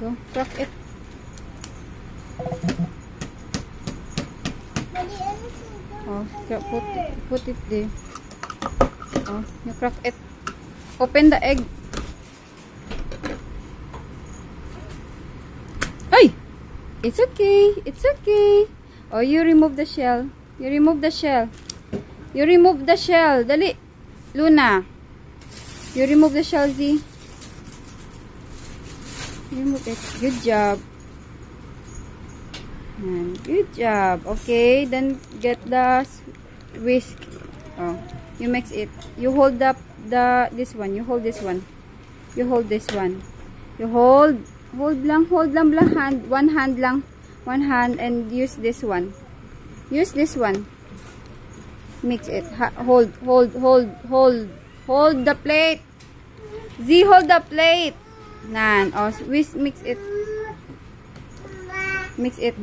Go, crack it. Oh, put it there. Oh, you crack it. Open the egg. Ay! It's okay. It's okay. Oh, you remove the shell. You remove the shell. You remove the shell. Dali. Luna. You remove the shell, Z. Remove it. Good job. Good job. Okay, then get the whisk. Oh, you mix it. You hold up this one. You hold this one. You hold this one. You hold lang hand. One hand lang. One hand and use this one. Use this one. Mix it. Hold the plate. Z, hold the plate. Nan. Oh, whisk, mix it. Mix it.